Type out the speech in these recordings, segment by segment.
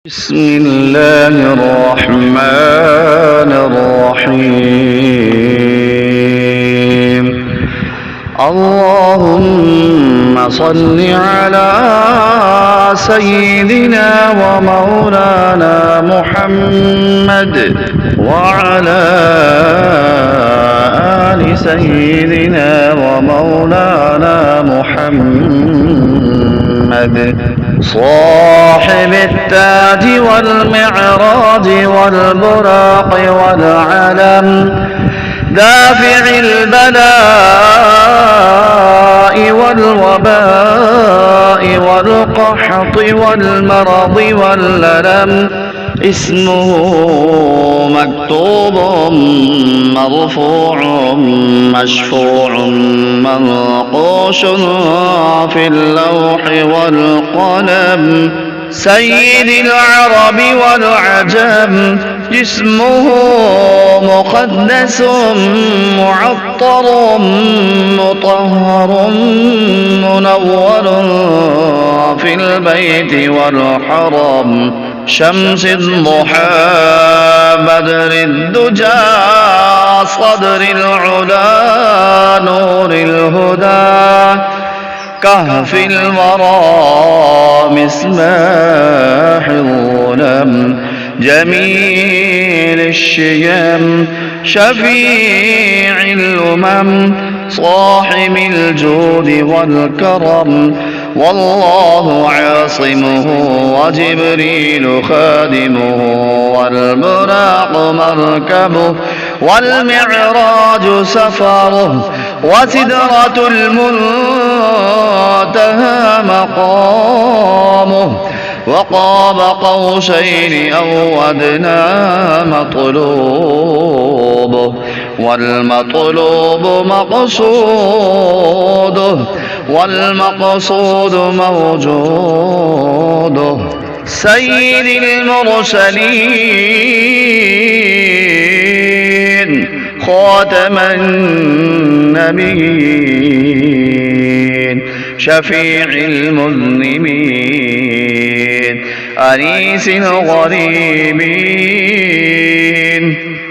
بسم الله الرحمن الرحيم. اللهم صل على سيدنا ومولانا محمد وعلى آل سيدنا ومولانا محمد صاحب التاج والمعراج والبراق والعلم دافع البلاء والوباء والقحط والمرض والألم اسمه مكتوب مرفوع مشفوع منقوش في اللوح والقلم سيد العرب والعجم جسمه مقدس معطر مطهر منور في البيت والحرم شمس الضحى بدر الدجى صدر العلا نور الهدى كهف الورى مصباح الظلم جميل الشيم شفيع الأمم صاحب الجود والكرم والله عاصمه وجبريل خادمه والبراق مركبه والمعراج سفره وسدرة المنتهى مقامه وقاب قوسين أو أدنى مطلوبه والمطلوب مقصوده والمقصود موجوده سيد المرسلين خاتم النبيين شفيع المذنبين أنيس الغريبين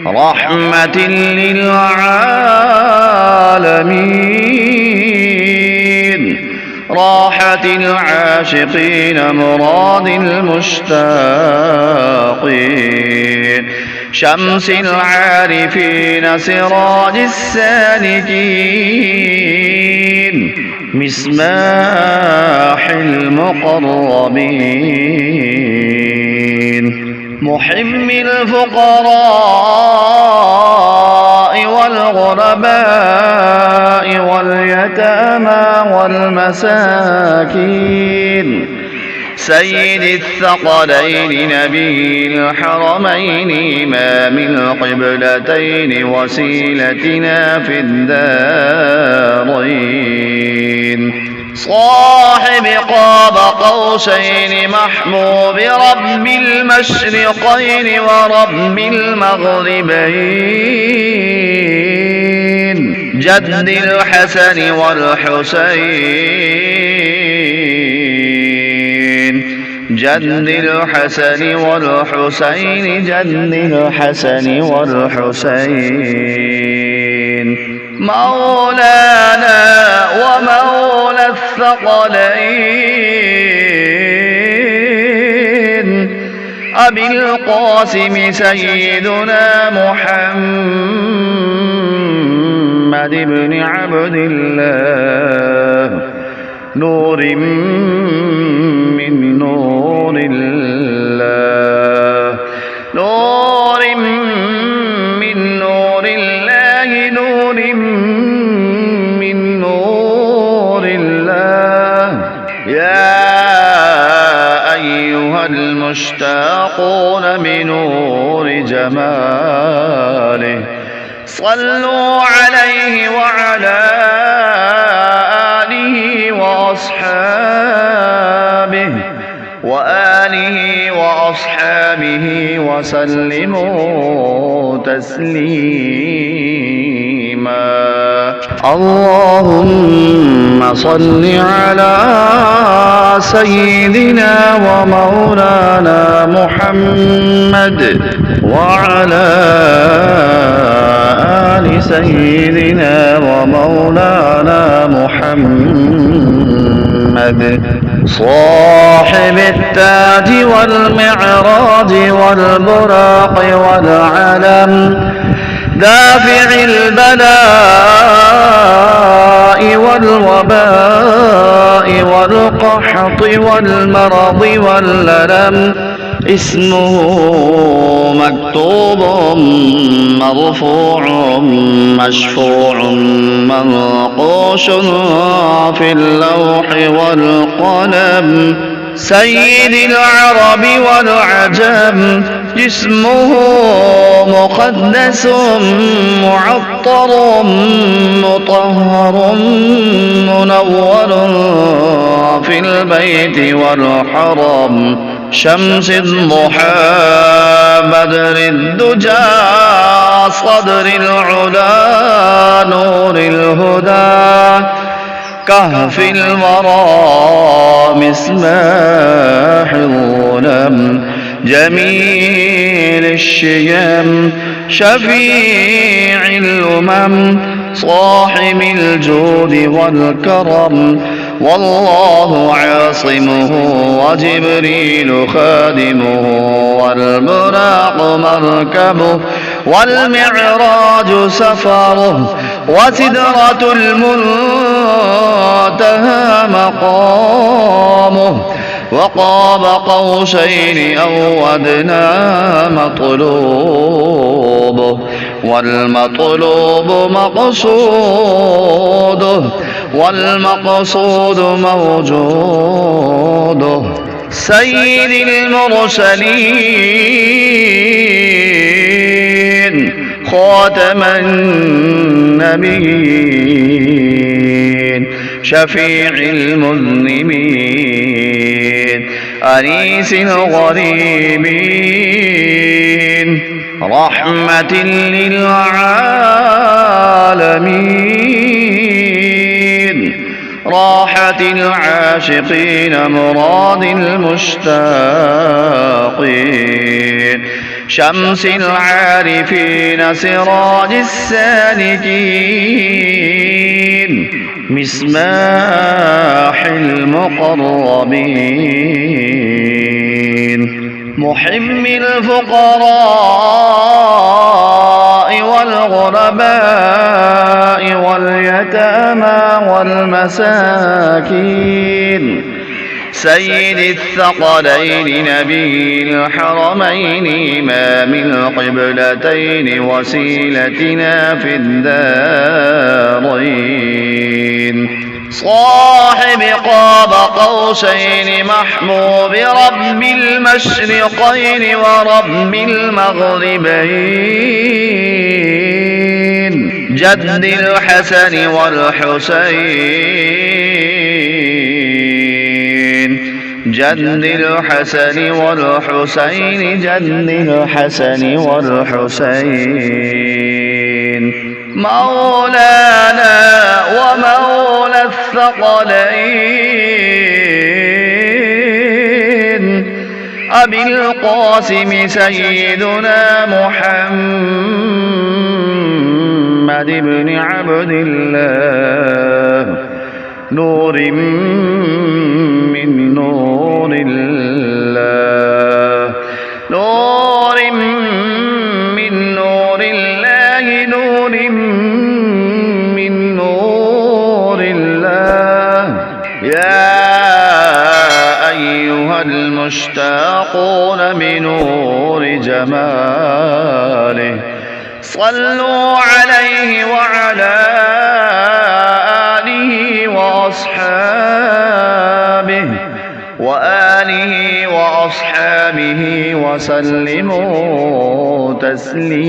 رحمة للعالمين راحة العاشقين مراد المشتاقين شمس العارفين سراج السالكين مصباح المقربين محب الفقراء والغرباء واليتامى والمساكين سيد الثقلين نبي الحرمين إمام القبلتين وسيلتنا في الدارين صاحب قاب قوسين محبوب رب المشرقين ورب المغربين جد الحسن والحسين جد الحسن والحسين جد الحسن والحسين مولانا ومولى الثقلين أبي القاسم سيدنا محمد بن عبد الله نور من نور الله نور من نور الله نور من نور الله يا أيها المشتاقون بنور جماله صلوا عليه وعلى آله وأصحابه وأصحابه وسلموا تسليما اللهم صل على سيدنا ومولانا محمد محمد وعلى آل سيدنا ومولانا محمد صاحب التاج والمعراج والبراق والعلم دافع البلاء والوباء والقحط والمرض والألم اسمه مكتوب مرفوع مشفوع منقوش في اللوح والقلم سيد العرب والعجم جسمه مقدس معطر مطهر منور في البيت والحرم شمس الضحى بدر الدجى صدر العلا نور الهدى كهف الورى مصباح الظلم جميل الشيم شفيع الأمم صاحب الجود والكرم والله عاصمه وجبريل خادمه والبراق مركبه والمعراج سفره وسدرة المنتهى مقامه وقاب قوسين أو أدنى مطلوبه والمطلوب مقصوده والمقصود موجوده سيد المرسلين خاتم النبيين شفيع المذنبين أنيس الغريبين رحمة للعالمين راحة العاشقين مراد المشتاقين شمس العارفين سراج السالكين مصباح المقربين محب الفقراء والغرباء واليتامى والمساكين سيد الثقلين نبي الحرمين إمام القبلتين وسيلتنا في الدارين صاحب قاب قوسين محبوب رب المشرقين ورب المغربين جد الحسن والحسين جد الحسن والحسين جد الحسن والحسين مولانا ومولى الثقلين أبي القاسم سيدنا محمد بن عبد الله نور من نور الله نور من نور الله نور من نور الله يا أيها المشتاقون بنور جماله صلوا عليه وعلى آله وأصحابه وآله وأصحابه وسلموا تسليما